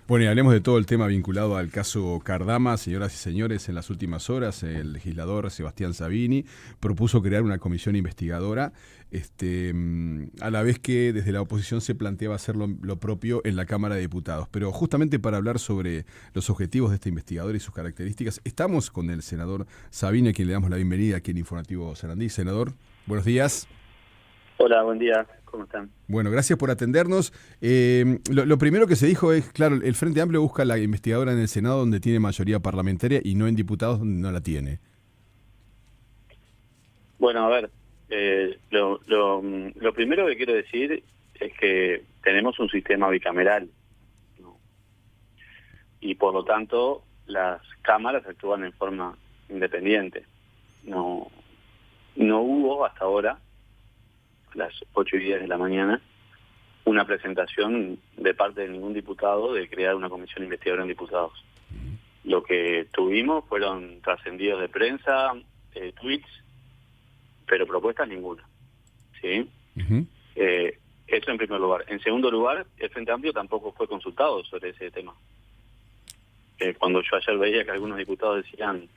Bueno, y hablemos de todo el tema vinculado al caso Cardama. Señoras y señores, en las últimas horas el legislador Sebastián Sabini propuso crear una comisión investigadora, a la vez que desde la oposición se planteaba hacer lo propio en la Cámara de Diputados. Pero justamente para hablar sobre los objetivos de este investigador y sus características, estamos con el senador Sabini, a quien le damos la bienvenida aquí en Informativo Sarandí. Senador, buenos días. Hola, buen día. ¿Cómo están? Bueno, gracias por atendernos. Lo primero que se dijo es, claro, el Frente Amplio busca la investigadora en el Senado donde tiene mayoría parlamentaria y no en diputados donde no la tiene. Bueno, a ver, lo primero que quiero decir es que tenemos un sistema bicameral, ¿no? Y por lo tanto las cámaras actúan en forma independiente. No hubo hasta ahora, a las 8:10 de la mañana, una presentación de parte de ningún diputado de crear una comisión investigadora en diputados. Lo que tuvimos fueron trascendidos de prensa, tweets, pero propuestas ninguna. ¿Sí? Eso en primer lugar. En segundo lugar, el Frente Amplio tampoco fue consultado sobre ese tema. Cuando yo ayer veía que algunos diputados decían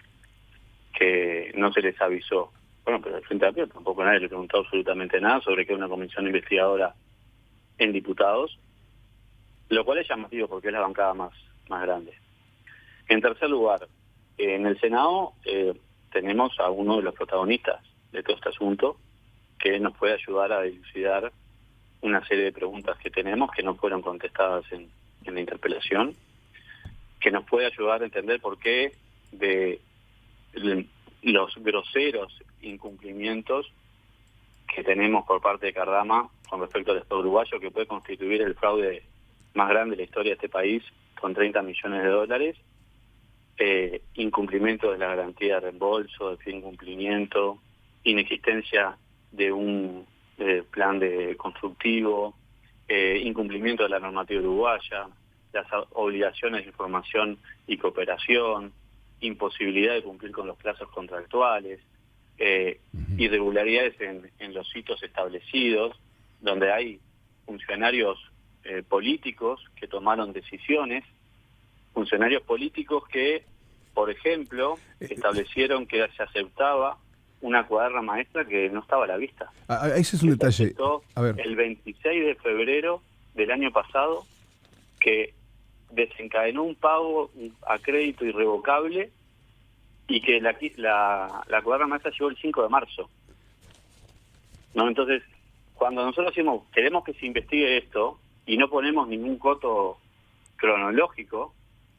que no se les avisó. Bueno, pero el Frente Amplio tampoco nadie le preguntó absolutamente nada sobre qué es una comisión investigadora en diputados, lo cual es llamativo porque es la bancada más grande. En tercer lugar, en el Senado tenemos a uno de los protagonistas de todo este asunto que nos puede ayudar a dilucidar una serie de preguntas que tenemos que no fueron contestadas en la interpelación, que nos puede ayudar a entender por qué de los groseros incumplimientos que tenemos por parte de Cardama con respecto al Estado uruguayo, que puede constituir el fraude más grande de la historia de este país, con 30 millones de dólares, incumplimiento de la garantía de reembolso, de incumplimiento, inexistencia de un plan de constructivo, incumplimiento de la normativa uruguaya, las obligaciones de información y cooperación, imposibilidad de cumplir con los plazos contractuales, irregularidades en los hitos establecidos, donde hay funcionarios políticos que tomaron decisiones, funcionarios políticos que, por ejemplo, establecieron que se aceptaba una cuaderna maestra que no estaba a la vista. Ese es un detalle. A ver. El 26 de febrero del año pasado, que desencadenó un pago a crédito irrevocable y que la cuaderna maestra llegó el 5 de marzo. ¿No? Entonces, cuando nosotros decimos queremos que se investigue esto y no ponemos ningún coto cronológico,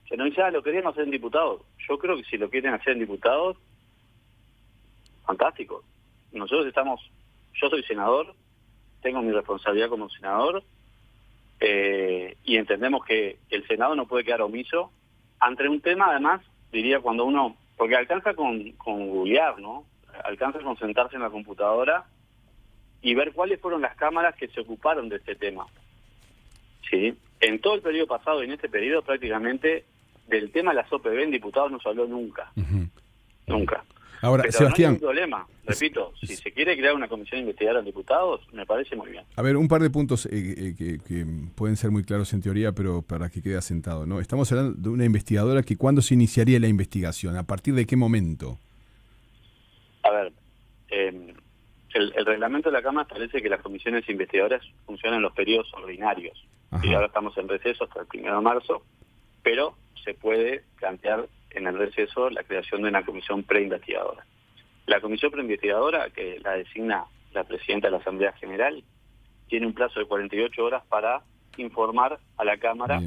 se nos dice, lo queremos hacer en diputados. Yo creo que si lo quieren hacer en diputados, fantástico. Nosotros yo soy senador, tengo mi responsabilidad como senador, y entendemos que el Senado no puede quedar omiso ante un tema, además, diría cuando uno, porque alcanza con googlear, ¿no? Alcanza con sentarse en la computadora y ver cuáles fueron las cámaras que se ocuparon de este tema. ¿Sí? En todo el periodo pasado y en este periodo prácticamente del tema de las OPB en diputados no se habló nunca. Nunca. Ahora, pero Sebastián, no hay ningún problema, repito, si se quiere crear una comisión investigadora en diputados, me parece muy bien. A ver, un par de puntos que pueden ser muy claros en teoría, pero para que quede asentado, ¿no? Estamos hablando de una investigadora que ¿cuándo se iniciaría la investigación? ¿A partir de qué momento? A ver, el reglamento de la Cámara establece que las comisiones investigadoras funcionan en los periodos ordinarios. Y ahora estamos en receso hasta el 1 de marzo, pero se puede plantear en el receso la creación de una comisión preinvestigadora. La comisión preinvestigadora, que la designa la presidenta de la Asamblea General, tiene un plazo de 48 horas para informar a la Cámara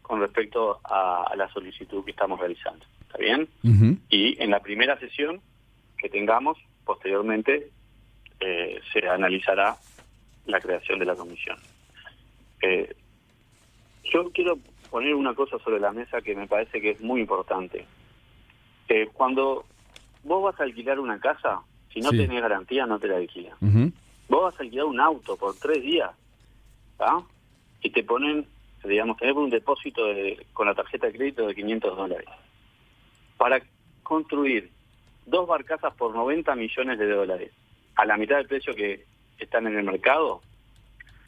con respecto a la solicitud que estamos realizando. ¿Está bien? Y en la primera sesión que tengamos, posteriormente, se analizará la creación de la comisión. Yo quiero poner una cosa sobre la mesa que me parece que es muy importante. Cuando vos vas a alquilar una casa, si no tenés garantía, no te la alquilan. Vos vas a alquilar un auto por 3 días, ¿tá? Y te ponen, digamos, tenés un depósito con la tarjeta de crédito de $500. Para construir 2 barcazas por $90 millones a la mitad del precio que están en el mercado,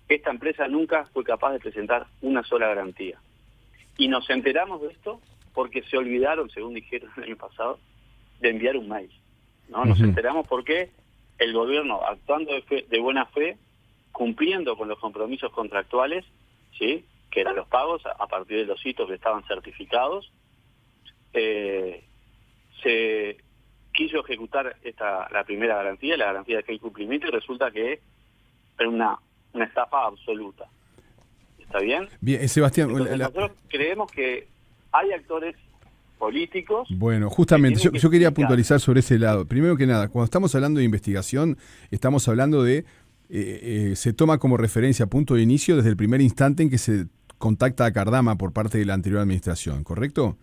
esta empresa nunca fue capaz de presentar una sola garantía. Y nos enteramos de esto porque se olvidaron, según dijeron el año pasado, de enviar un mail, ¿no? Nos enteramos porque el gobierno, actuando de buena fe, cumpliendo con los compromisos contractuales, ¿sí?, que eran los pagos a partir de los hitos que estaban certificados, se quiso ejecutar la primera garantía, la garantía de que hay cumplimiento, y resulta que era una estafa absoluta. ¿Está bien? Bien, Sebastián. Entonces, nosotros creemos que hay actores políticos. Bueno, justamente, yo quería puntualizar sobre ese lado. Primero que nada, cuando estamos hablando de investigación, estamos hablando de, se toma como referencia, punto de inicio, desde el primer instante en que se contacta a Cardama por parte de la anterior administración, ¿correcto?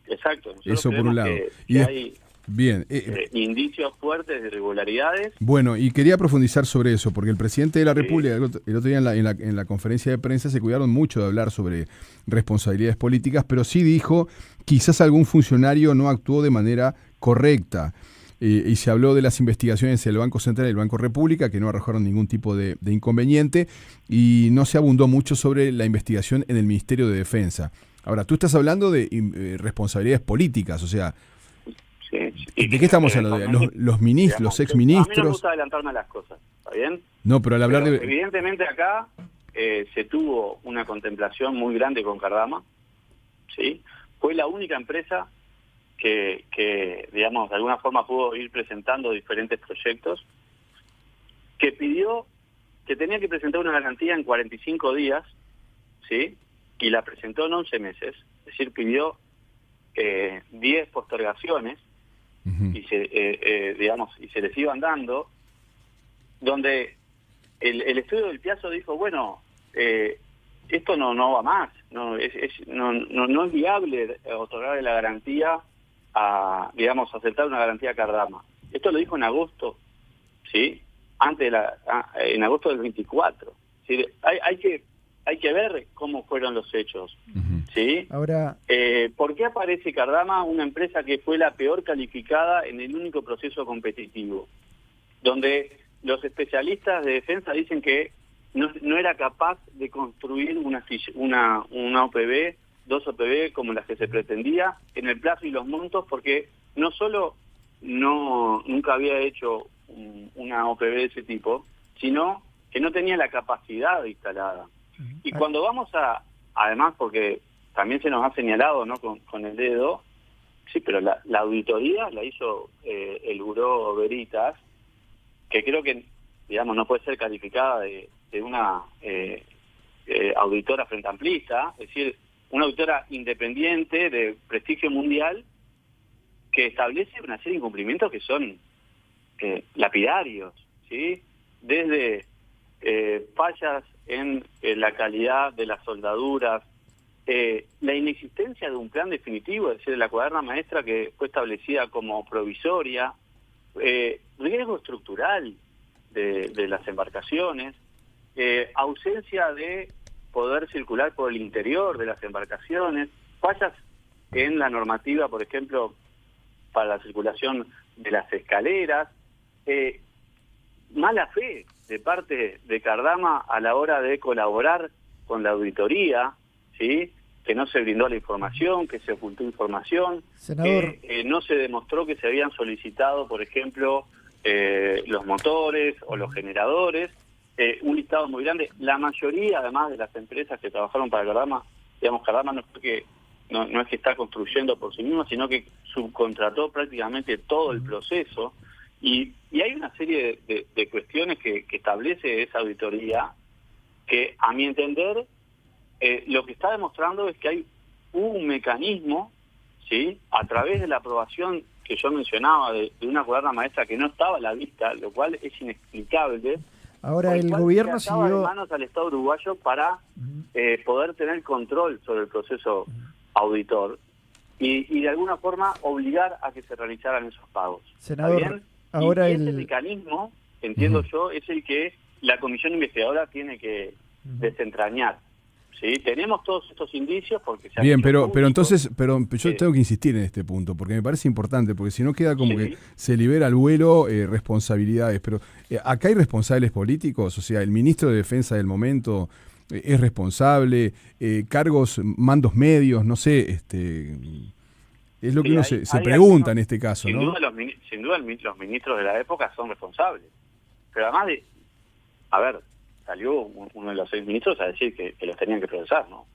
Exacto. Eso por un lado. Que hay bien, indicios fuertes de irregularidades. Bueno, y quería profundizar sobre eso, porque el presidente de la República, el otro día en la conferencia de prensa, se cuidaron mucho de hablar sobre responsabilidades políticas, pero sí dijo, quizás algún funcionario no actuó de manera correcta. Y se habló de las investigaciones del Banco Central y el Banco República, que no arrojaron ningún tipo de inconveniente, y no se abundó mucho sobre la investigación en el Ministerio de Defensa. Ahora, tú estás hablando de responsabilidades políticas, o sea, sí. ¿de qué estamos hablando? ¿Los ministros, digamos, los exministros? A mí no me gusta adelantarme a las cosas, ¿está bien? No, pero al hablar pero de... evidentemente acá se tuvo una contemplación muy grande con Cardama, ¿sí? Fue la única empresa que, digamos, de alguna forma pudo ir presentando diferentes proyectos, que pidió que tenía que presentar una garantía en 45 días, ¿sí? Y la presentó en 11 meses, es decir, pidió 10 postergaciones, y se les iban dando, donde el estudio del Piazzo dijo, bueno, esto no va más, no es viable otorgarle la garantía aceptar una garantía a Cardama. Esto lo dijo en agosto, ¿sí? En agosto del 24. ¿Sí? Hay que ver cómo fueron los hechos, ¿sí? Ahora, ¿por qué aparece Cardama, una empresa que fue la peor calificada en el único proceso competitivo, donde los especialistas de defensa dicen que no era capaz de construir una OPB, 2 OPB como las que se pretendía, en el plazo y los montos, porque no solo nunca había hecho una OPB de ese tipo, sino que no tenía la capacidad instalada. Y cuando vamos además, porque también se nos ha señalado, ¿no?, con el dedo, sí, pero la auditoría la hizo el Buró Veritas, que creo que, digamos, no puede ser calificada de una auditora frente amplista, es decir, una auditora independiente de prestigio mundial que establece una serie de incumplimientos que son lapidarios, ¿sí? Desde fallas en la calidad de las soldaduras, la inexistencia de un plan definitivo, es decir, la cuaderna maestra que fue establecida como provisoria, riesgo estructural de las embarcaciones, ausencia de poder circular por el interior de las embarcaciones, fallas en la normativa, por ejemplo, para la circulación de las escaleras, mala fe de parte de Cardama a la hora de colaborar con la auditoría, ¿sí?, que no se brindó la información, que se ocultó información, senador, no se demostró que se habían solicitado, por ejemplo, los motores o los generadores, un listado muy grande. La mayoría, además, de las empresas que trabajaron para Cardama, digamos, Cardama no es que está construyendo por sí mismo, sino que subcontrató prácticamente todo el proceso, y hay una serie de cuestiones que establece esa auditoría que, a mi entender, lo que está demostrando es que hay un mecanismo, ¿sí?, a través de la aprobación que yo mencionaba de una cuaderna maestra que no estaba a la vista, lo cual es inexplicable. Ahora el gobierno se ataba de siguió manos al Estado uruguayo para poder tener control sobre el proceso auditor y de alguna forma obligar a que se realizaran esos pagos. Senador, ahora y ese mecanismo, entiendo yo, es el que la comisión investigadora tiene que desentrañar. Sí, tenemos todos estos indicios porque se bien, pero entonces, yo tengo que insistir en este punto porque me parece importante, porque si no queda como que se libera al vuelo responsabilidades, pero acá hay responsables políticos, o sea, el ministro de Defensa del momento es responsable, cargos, mandos medios, no sé, es lo que uno se pregunta en este caso, sin ¿no? Duda sin duda los ministros de la época son responsables, pero además salió uno de los 6 ministros a decir que los tenían que procesar, ¿no?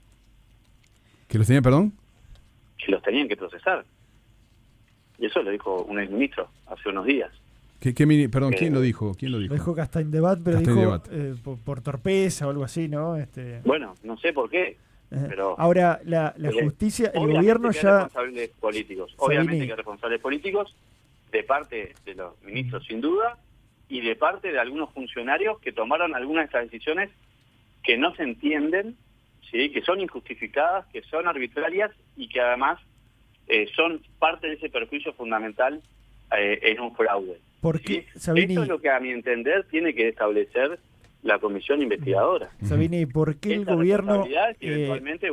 ¿Que los tenían, perdón? Que los tenían que procesar. Y eso lo dijo un exministro hace unos días. Perdón, ¿quién lo dijo? Lo dijo Castañdebat, pero dijo por torpeza o algo así, ¿no? Bueno, no sé por qué. Pero ahora, la justicia, el gobierno ya... Obviamente que hay responsables políticos, de parte de los ministros sin duda, y de parte de algunos funcionarios que tomaron algunas de estas decisiones que no se entienden, ¿sí? Que son injustificadas, que son arbitrarias y que además son parte de ese perjuicio fundamental en un fraude. ¿Por qué, ¿sí? Sabini? Esto es lo que a mi entender tiene que establecer la comisión investigadora. Sabini, ¿por qué el gobierno... Y eventualmente,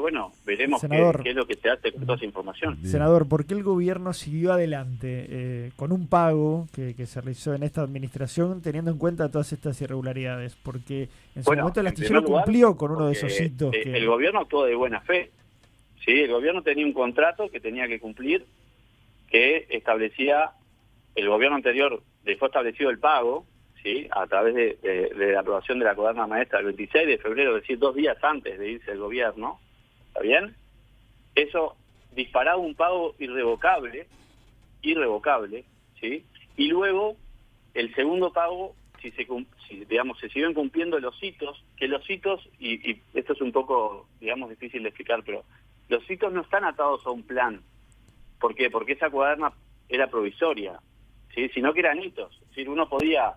veremos qué es lo que se hace con toda esa información. Senador, ¿por qué el gobierno siguió adelante con un pago que se realizó en esta administración teniendo en cuenta todas estas irregularidades? Porque en su momento el astillero cumplió con uno de esos hitos. El gobierno actuó de buena fe. Sí, el gobierno tenía un contrato que tenía que cumplir, que establecía, el gobierno anterior dejó establecido el pago, ¿sí? A través de la aprobación de la cuaderna maestra el 26 de febrero, es decir, 2 días antes de irse el gobierno, ¿está bien? Eso disparaba un pago irrevocable, ¿sí? Y luego, el segundo pago, si se siguen cumpliendo los hitos, que los hitos, y esto es un poco, difícil de explicar, pero los hitos no están atados a un plan. ¿Por qué? Porque esa cuaderna era provisoria, ¿sí? Sino que eran hitos. Es decir, uno podía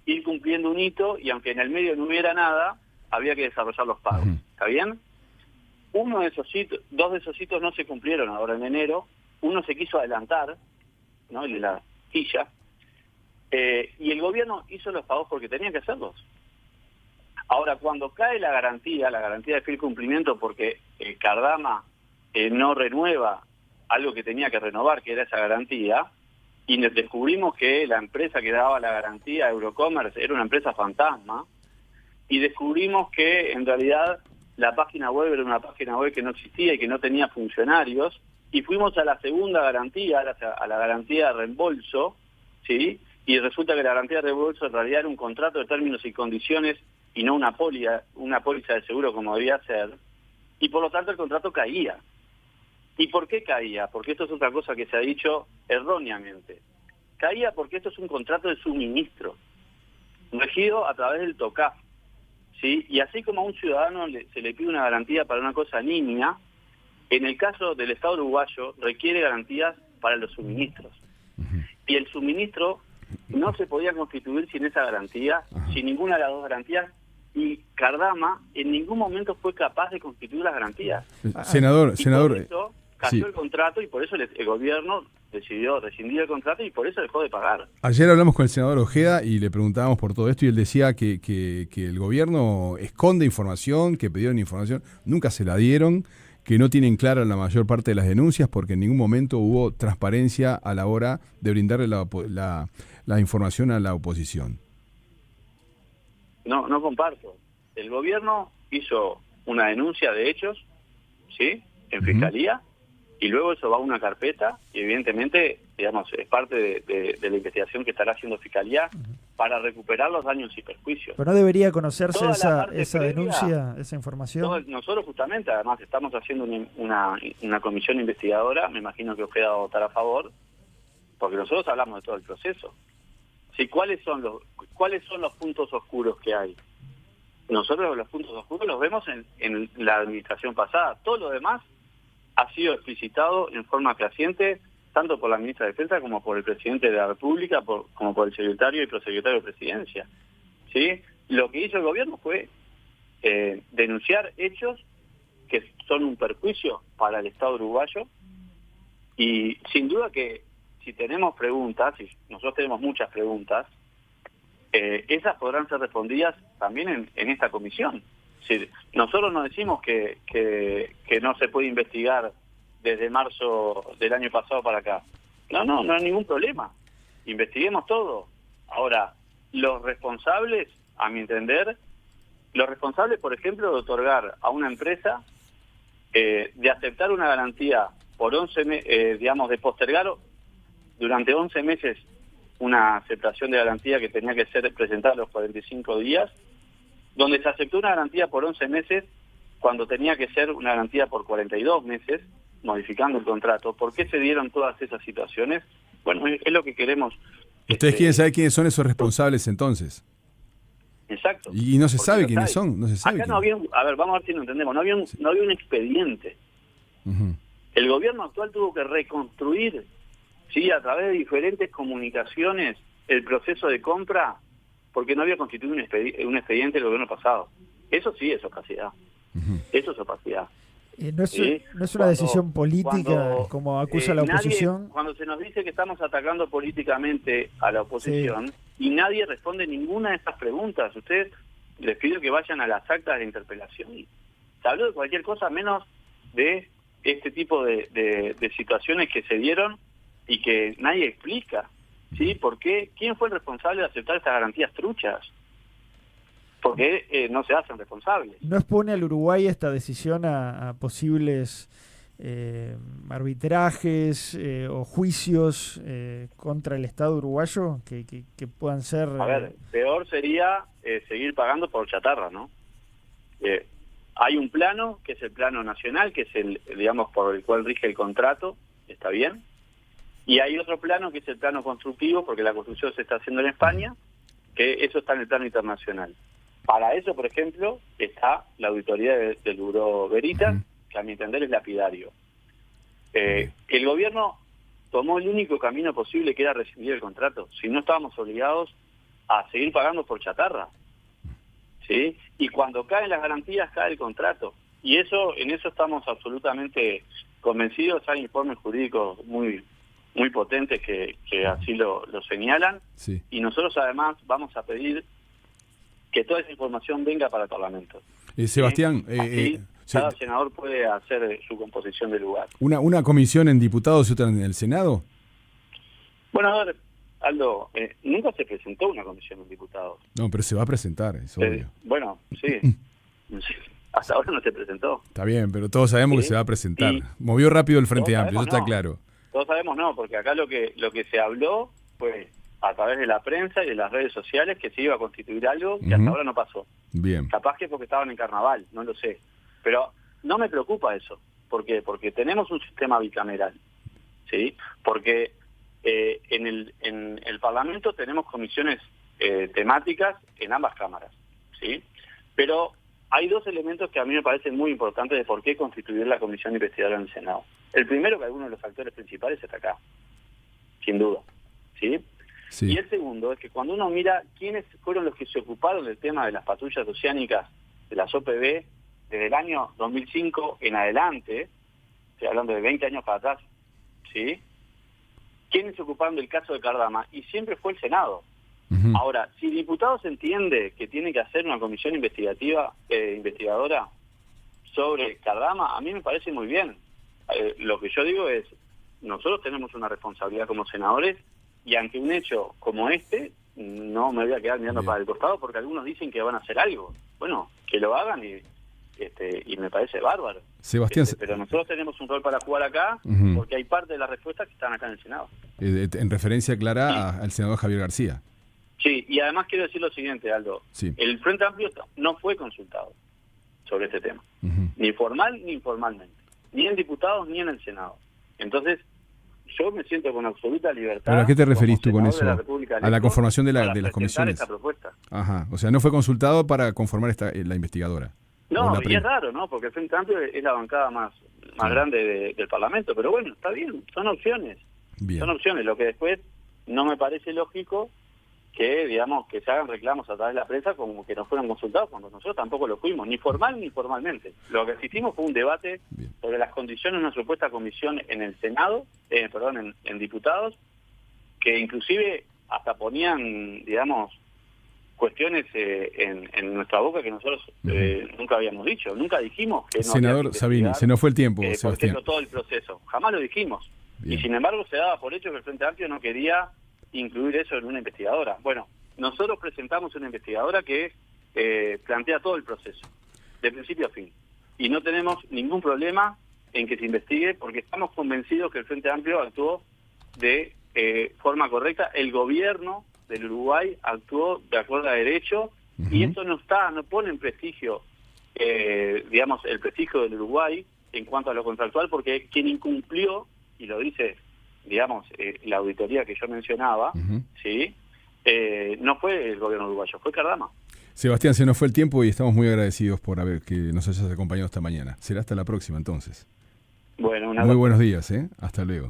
ir cumpliendo un hito y aunque en el medio no hubiera nada, había que desarrollar los pagos. ¿Está bien? Uno de esos hitos, 2 de esos hitos no se cumplieron ahora en enero. Uno se quiso adelantar, ¿no? El de la quilla. Y el gobierno hizo los pagos porque tenía que hacerlos. Ahora, cuando cae la garantía de fiel cumplimiento porque Cardama no renueva algo que tenía que renovar, que era esa garantía, y descubrimos que la empresa que daba la garantía, Eurocommerce, era una empresa fantasma, y descubrimos que en realidad la página web era una página web que no existía y que no tenía funcionarios, y fuimos a la segunda garantía, a la garantía de reembolso, ¿sí? Y resulta que la garantía de reembolso en realidad era un contrato de términos y condiciones y no una póliza de seguro como debía ser, y por lo tanto el contrato caía. ¿Y por qué caía? Porque esto es otra cosa que se ha dicho erróneamente. Caía porque esto es un contrato de suministro, regido a través del TOCAF, ¿sí? Y así como a un ciudadano se le pide una garantía para una cosa nimia, en el caso del Estado uruguayo requiere garantías para los suministros. Y el suministro no se podía constituir sin esa garantía, sin ninguna de las 2 garantías, y Cardama en ningún momento fue capaz de constituir las garantías. Senador, por eso cayó el contrato y por eso el gobierno decidió rescindir el contrato y por eso dejó de pagar. Ayer hablamos con el senador Ojeda y le preguntábamos por todo esto y él decía que el gobierno esconde información, que pidieron información, nunca se la dieron, que no tienen clara la mayor parte de las denuncias porque en ningún momento hubo transparencia a la hora de brindarle la información a la oposición. No comparto. El gobierno hizo una denuncia de hechos, ¿sí? En Fiscalía, y luego eso va a una carpeta y evidentemente, es parte de la investigación que estará haciendo Fiscalía para recuperar los daños y perjuicios. ¿Pero no debería conocerse esa previa, denuncia, esa información? Nosotros justamente, además, estamos haciendo una comisión investigadora, me imagino que Ojeda va a votar a favor, porque nosotros hablamos de todo el proceso. ¿Sí? ¿Cuáles son los puntos oscuros que hay? Nosotros los puntos oscuros los vemos en la administración pasada. Todo lo demás ha sido explicitado en forma fehaciente, tanto por la ministra de Defensa como por el presidente de la República, como por el secretario y prosecretario de Presidencia. ¿Sí? Lo que hizo el gobierno fue denunciar hechos que son un perjuicio para el Estado uruguayo, y sin duda que si tenemos preguntas, y nosotros tenemos muchas preguntas, esas podrán ser respondidas también en esta comisión. Sí, nosotros no decimos que no se puede investigar desde marzo del año pasado para acá. No hay ningún problema. Investiguemos todo. Ahora, los responsables, a mi entender, los responsables, por ejemplo, de otorgar a una empresa, de aceptar una garantía por 11 meses, digamos, de postergar durante 11 meses una aceptación de garantía que tenía que ser presentada a los 45 días, donde se aceptó una garantía por 11 meses cuando tenía que ser una garantía por 42 meses, modificando el contrato. ¿Por qué se dieron todas esas situaciones? Bueno, es lo que queremos. ¿Ustedes quieren saber quiénes son esos responsables entonces? Exacto. Y no se sabe quiénes son. No se sabe. Acá no había, a ver, vamos a ver si lo entendemos, no había un expediente. Uh-huh. El gobierno actual tuvo que reconstruir, sí, a través de diferentes comunicaciones, el proceso de compra, porque no había constituido un expediente el gobierno pasado. Eso sí es opacidad. Uh-huh. Eso es opacidad. No es una decisión política, como acusa la oposición. Cuando se nos dice que estamos atacando políticamente a la oposición, sí, y nadie responde ninguna de estas preguntas, ustedes les pido que vayan a las actas de interpelación. Se habló de cualquier cosa menos de este tipo de situaciones que se dieron y que nadie explica, ¿sí? ¿Por qué? ¿Quién fue el responsable de aceptar estas garantías truchas? Porque no se hacen responsables. ¿No expone al Uruguay esta decisión a posibles arbitrajes o juicios contra el Estado uruguayo que puedan ser... A ver, peor sería seguir pagando por chatarra, ¿no? Hay un plano, que es el plano nacional, que es el, digamos, por el cual rige el contrato, está bien. Y hay otro plano, que es el plano constructivo, porque la construcción se está haciendo en España, que eso está en el plano internacional. Para eso, por ejemplo, está la auditoría del Buró Veritas, que a mi entender es lapidario. El gobierno tomó el único camino posible, que era rescindir el contrato. Si no, estábamos obligados a seguir pagando por chatarra, ¿sí? Y cuando caen las garantías, cae el contrato. Y en eso estamos absolutamente convencidos. Hay informes jurídicos muy potentes que así lo señalan. Sí. Y nosotros además vamos a pedir que toda esa información venga para el Parlamento. Sebastián, cada senador puede hacer su composición de lugar. ¿Una comisión en diputados y otra en el Senado? Bueno, a ver, Aldo, nunca se presentó una comisión en diputados. No, pero se va a presentar, es obvio. Bueno, sí. Hasta ahora no se presentó. Está bien, pero todos sabemos que se va a presentar. Movió rápido el Frente Amplio, eso está claro. Todos sabemos no, porque acá lo que se habló fue a través de la prensa y de las redes sociales que se iba a constituir algo que hasta ahora no pasó. Bien. Capaz que porque estaban en carnaval, no lo sé. Pero no me preocupa eso. ¿Por qué? Porque tenemos un sistema bicameral, ¿sí? Porque en el Parlamento tenemos comisiones temáticas en ambas cámaras, ¿sí? Pero hay dos elementos que a mí me parecen muy importantes de por qué constituir la comisión investigadora en el Senado. El primero, que alguno de los factores principales está acá, sin duda, ¿sí? Sí. Y el segundo es que cuando uno mira quiénes fueron los que se ocuparon del tema de las patrullas oceánicas de las OPB desde el año 2005 en adelante, estoy hablando de 20 años para atrás, ¿sí? ¿Quiénes se ocuparon del caso de Cardama? Y siempre fue el Senado. Uh-huh. Ahora, si diputados entiende que tiene que hacer una comisión investigadora sobre Cardama, a mí me parece muy bien. Lo que yo digo es, nosotros tenemos una responsabilidad como senadores, y ante un hecho como este, no me voy a quedar mirando para el costado, porque algunos dicen que van a hacer algo. Bueno, que lo hagan y me parece bárbaro. Sebastián, pero nosotros tenemos un rol para jugar acá, porque hay parte de las respuestas que están acá en el Senado. En referencia clara al senador Javier García. Sí, y además quiero decir lo siguiente, Aldo. Sí. El Frente Amplio no fue consultado sobre este tema, ni formal ni informalmente, ni en diputados ni en el Senado. Entonces, yo me siento con absoluta libertad. ¿Pero a qué te referís tú con eso? ¿A la conformación de las comisiones? Esta propuesta. Ajá, o sea, no fue consultado para conformar la investigadora. No, y es raro, ¿no? Porque el Frente Amplio es la bancada más grande del Parlamento, pero bueno, está bien, son opciones. Bien. Son opciones, lo que después no me parece lógico que, digamos, que se hagan reclamos a través de la prensa como que no fueron consultados, cuando nosotros tampoco lo fuimos, ni formal ni formalmente. Lo que asistimos fue un debate sobre las condiciones de una supuesta comisión en el Senado, en diputados, que inclusive hasta ponían, digamos, cuestiones en nuestra boca que nosotros nunca habíamos dicho. Nunca dijimos que no. Senador Sabini, se nos fue el tiempo, Sebastián. Todo el proceso. Jamás lo dijimos. Bien. Y sin embargo se daba por hecho que el Frente Amplio no quería incluir eso en una investigadora. Bueno, nosotros presentamos una investigadora que plantea todo el proceso, de principio a fin. Y no tenemos ningún problema en que se investigue, porque estamos convencidos que el Frente Amplio actuó de forma correcta. El gobierno del Uruguay actuó de acuerdo a derecho, y esto no pone en prestigio, digamos, el prestigio del Uruguay en cuanto a lo contractual, porque quien incumplió, y lo dice, digamos, la auditoría que yo mencionaba, ¿sí? No fue el gobierno uruguayo, fue Cardama. Sebastián, se nos fue el tiempo y estamos muy agradecidos por que nos hayas acompañado esta mañana. Será hasta la próxima entonces. Bueno, muy buenos días, hasta luego.